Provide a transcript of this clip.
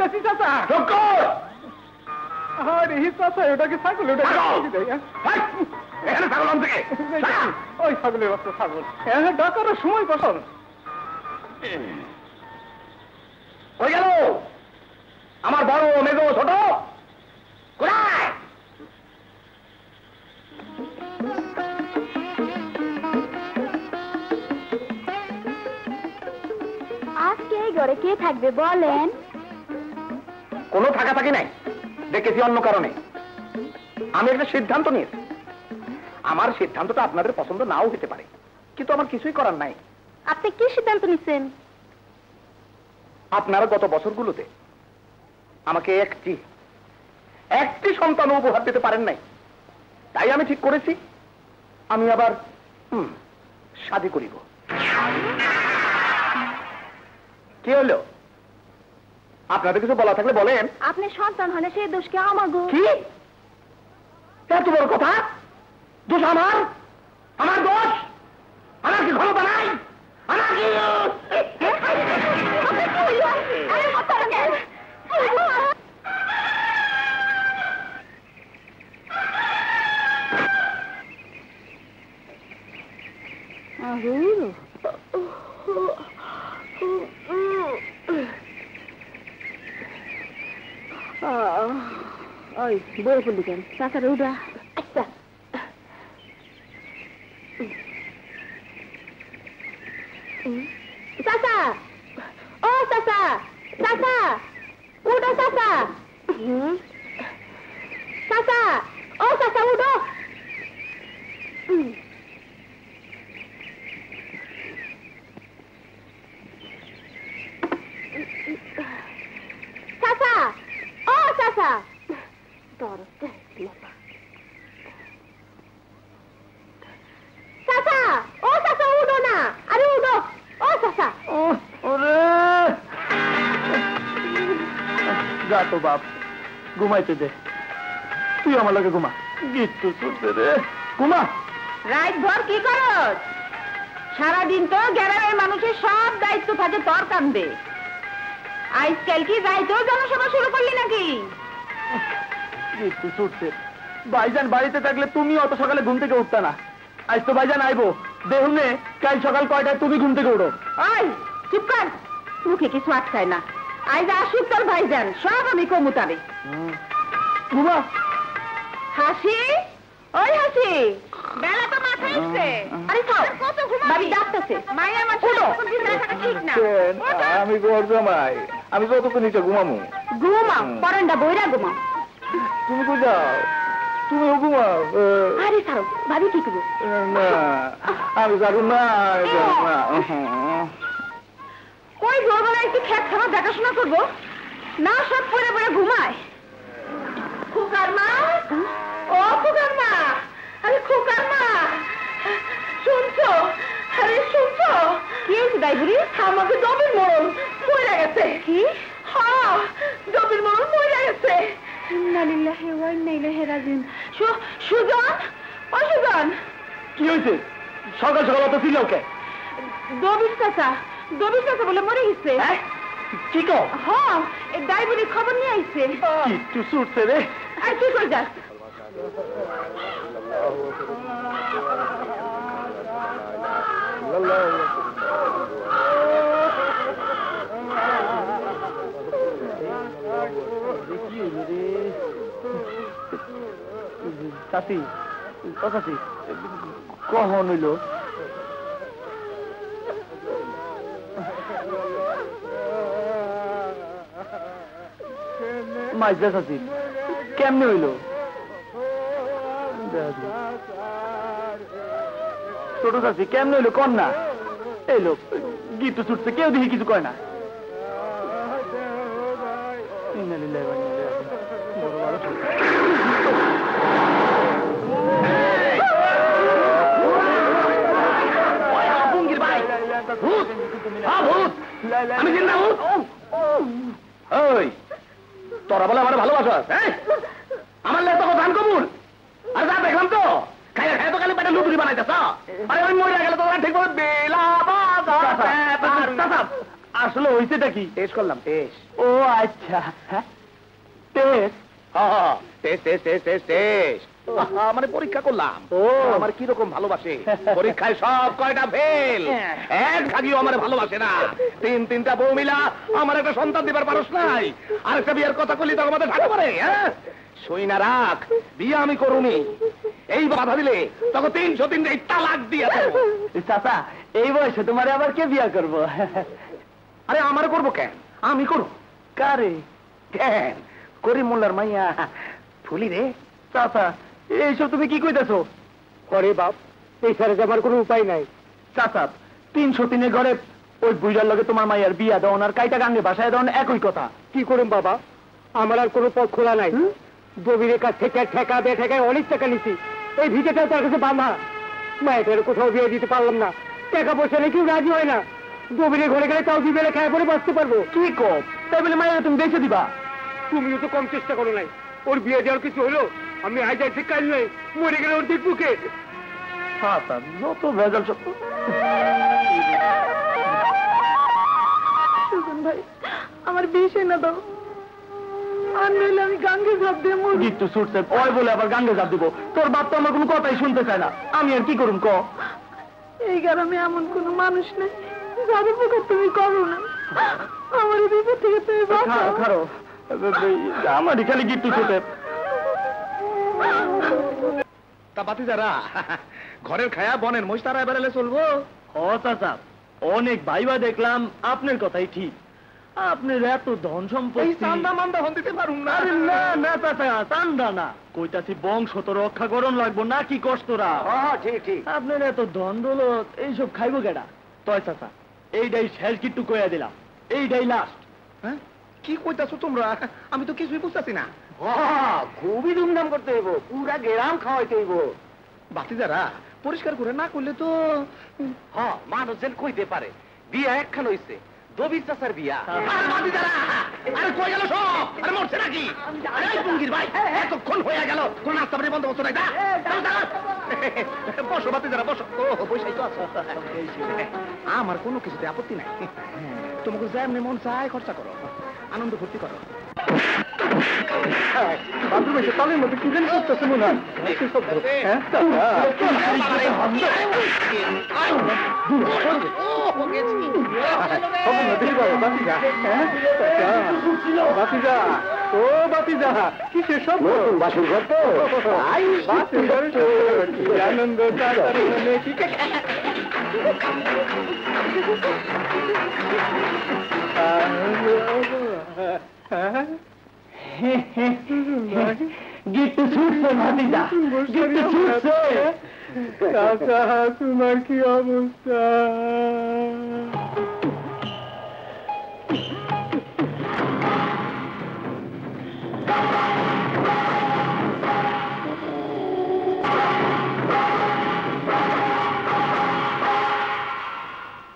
যাইতাছি চাচা। আরে চাচা ওটা কি ছাগল? ওটা এখানে ছাগল আনতে কে? ওই ছাগলের বাচ্চা ছাগল। হ্যাঁ ডাকার সময় বসল। কই গেল আমার বড় মেজো ছোট? কোথায়? আজকে এই ঘরে কে থাকবে বলেন? কোনো থাকা থাকি নাই, দেখেছি অন্য কারণে। আমি একটা সিদ্ধান্ত নিয়েছি। আমার সিদ্ধান্তটা আপনাদের পছন্দ নাও হতে পারে, কিন্তু আমার কিছুই করার নাই। আপনি কি সিদ্ধান্ত নিচ্ছেন? আপনারা গত বছরগুলোতে আমাকে একটি সন্তান উপহার দিতে পারেন নাই, তাই আমি ঠিক করেছি আমি আবার শাদী করিব। কি হলো? আপনাদের কিছু বলা থাকলে বলেন। আপনি সন্তান হলে সেই দোষ কি আমাগো? কি এত বড় কথা? দোষ আমার? আমার দোষ? আমার কি ক্ষমতা নাই? আমার কি ওই বই পড়লি কেন? চাচারে উঠা। আচ্ছা চাচা, ও চাচা, চাচা উঠো চাচা। চাচা, ও চাচা উঠো। চাচা, ও চাচা। চাচা, ও চাচা উঠো না। আরে উঠো, ও চাচা। যা তো বাপ, ঘুমাইতে দে। তুই আমার লাগে ঘুমা। গিট্টু চলছে রে, ঘুমা। রাত ভর কি করস? সারাদিন তো গ্রামের মানুষের সব দায়িত্ব থাকে তোর কান্দে। আজকাল কি যাইতেও জনসভা শুরু করলি নাকি? গিট্টু ছুটছে। ভাইজান বাড়িতে থাকলে তুমি অত সকালে ঘুম থেকে উঠতা না। আজ তো ভাইজান আইবো, দেখুনে কাল সকাল কয়টায় তুমি ঘুম থেকে উঠো। ওই চুপ কর, মুখে কিছু আটকায় না। আজ আসুক তোর ভাইজান, সব আমি কমুতাবে। ঘুমা। হাসি, ওই হাসি, বেলা তো মাথায় উঠছে। আরে কত ঘুমাবি? বাড়ি ডাকতেছে। মাইয়া মাছ বিছানায় থাকা ঠিক না। আমি ঘর জমাই, আমি যতক্ষণ নিচে ঘুমামু। ঘুমাও, পরান্ডা বইরা ঘুমাও। তুমি কই যাও? তুমিও ঘুমাও। আরে ছাড়ো, ভাবি কি করবো? না আমি যাবো না। কই ভোরবেলা একটু খেত খাবার দেখাশোনা করবো না, সব পরে পরে ঘুমায়। খুকার মা, ও খুকার মা, আরে খুকার মা, শুনছো? আরে শুনছো? কি হয়েছে দাইবুড়ি? আমাকে জমির মরণ মরে গেছে। কি? হ্যাঁ, জমির মরণ মরে গেছে। ইন্না লিল্লাহি ওয়া ইন্না ইলাইহি রাজিউন। সুজন, ও সুজন। কি হয়েছে? সকাল সকাল অত চিল্লাও কে? দবির চাচা বলে মরে গেছে। কি কও? হ্যাঁ, এই দাইবুড়ির খবর নিয়ে আইছে। কিচ্ছু ছুটছে রে। আর কি করে যাস? চাচি, ও চাচি, কখন হইল? মাইজা চাচি, কেমনে হইল? ছোট চাচি কেমনে হইল কন না? এই লোক গিট্টু ছুটছে, কেউ দেখি কিছু কয় না। তোরা বলে আমার ভালোবাসা, আমার লেগে তো ধান কবুল। আর যা দেখলাম তো খাই খাই তো খালি পেটে লুতুরি বানাইতেছ। আরে ওই মরে গেলে তো ঠিক করে বেলা আসলে হইছেটা কি? টেস্ট করলাম, টেস্ট। ও আচ্ছা, টেস্ট। মানে পরীক্ষা করলাম আমার কিরকম ভালোবাসে। পরীক্ষায় সব কয়টা ফেল, এক ভাগিও আমার ভালোবাসে না। তিনটা বউ মিলা আমার একটা সন্তান দিবার পারস নাই, আর একটা বিয়ের কথা কইলি তো আমাদের ঢাকা পারে। হ্যাঁ, সই না রাখ, বিয়ে আমি করুনি। এই বাধা দিলে তখন 303 তালাক দিয়া দেবো। চাচা, এই বয়সে তোমারে আবার কে বিয়ে করবো? আরে আমার করবো কেন, আমি করবো। কারে? কেন করিম মোল্লার মাইয়া ফুলি রে। চাচা, এইসব তুমি কি কইতেছো? করে বাপ, এই ছাড়া যাবার কোনো উপায় নাই। চাচা, 303 ঘরে ওই বুইড়ার লগে তোমার মাইয়ার বিয়া দেওয়ান আর কাইটা গাঙ্গে বাসায় দেওয়ান একই কথা। কি করুন বাবা, আমার আর কোনো পথ খোলা নাই। দবিরের কাছ থেকে ঠেকা দিয়ে ঠেকায় অনেক টাকা নিছি, এই ভিটেটাও তার কাছে বাঁধা। মায়ের কোথাও বিয়ে দিতে পারলাম না, টাকা পয়সা নেই, কেউ রাজি হয় না। দবিরের ঘরে গেলে তাও দুবেলা খায় পরে বাঁচতে পারবো। কি কম, তাই বলে মায়ের তুমি বেঁচে দিবা? তুমিও তো কম চেষ্টা করো নাই। ওর বিয়ে দেওয়ার কিছু হলো, আমি হাজার ঠিক কাজ নাই, মরে গেলে ওর দেখবুকে। হ্যাঁ স্যার, যত ভেজাল সব। সুজন ভাই, আমার বিয়ে না দাও, আর নইলে আমি গাঙ্গে ঝাঁপ দিয়ে মরব। গিট্টু ছুটছে, ওই বলে আবার গাঙ্গে ঝাঁপ দিব। তোর বাপ তো আমার কোনো কথাই শুনতে চায় না, আমি আর কি করুন ক? এই গ্রামে এমন কোনো মানুষ নেই যার উপকার তুমি করো না। আমার বিপদ থেকে তুমি বাঁচাও। খারো, আমারই খালি গিট্টু ছুটে। তা বাতি যারা ঘরের খায়া বনের মহিষ তারা বেড়ালে চলবো? ও চাচা, অনেক ভাইবা দেখলাম, আপনার কথাই ঠিক। আপনার এত ধন সম্পত্তি, চান্দা মান্দা হন দিতে পারুন না। না না চাচা, চান্দা না কইতাছি, বংশ তো রক্ষা করণ লাগবো না কি কষ্টরা। ঠিক ঠিক, আপনার এত ধন দৌলত এইসব খাইবো কেডা? তয় চাচা, এইটাই শেষ গিট্টু কইয়া দিলাম, এইটাই লাস্ট। হ্যাঁ, কি কইতাছো তোমরা? আমি তো কিছুই বুঝতেছি না। খুবই ধুমধাম করতে হইব, পুরা গেরাম খাওয়াইতে হইব। বাতি যারা পরিষ্কার করে না করলে তো মানুষজন কইতে পারে বিয়া একখান হইছে, দবির চাচার বিয়া। আরে কই গেল সব? আরে মরছে নাকি? আরে টুঙ্গির ভাই, এতক্ষণ হয়ে গেল, কোন নাস্তা পানি বন্ধ হতো না। বসো বাতি যারা, বসো। ও বসেই তো আছো। আমার কোনো কিছুতে আপত্তি নাই, তোমাকে যেমনি মন চায় খরচা করো, আনন্দ ফুর্তি করো। বাথরুমে এসে তালের মধ্যে কি জানি করতেছে মনে হয়। ও বাতিজা, কিসের সব বাসুর ঘর তো আনন্দ। গিট্টু ছুটছে ভাতিজা, গিট্টু ছুটছে। তোমার কি অবস্থা?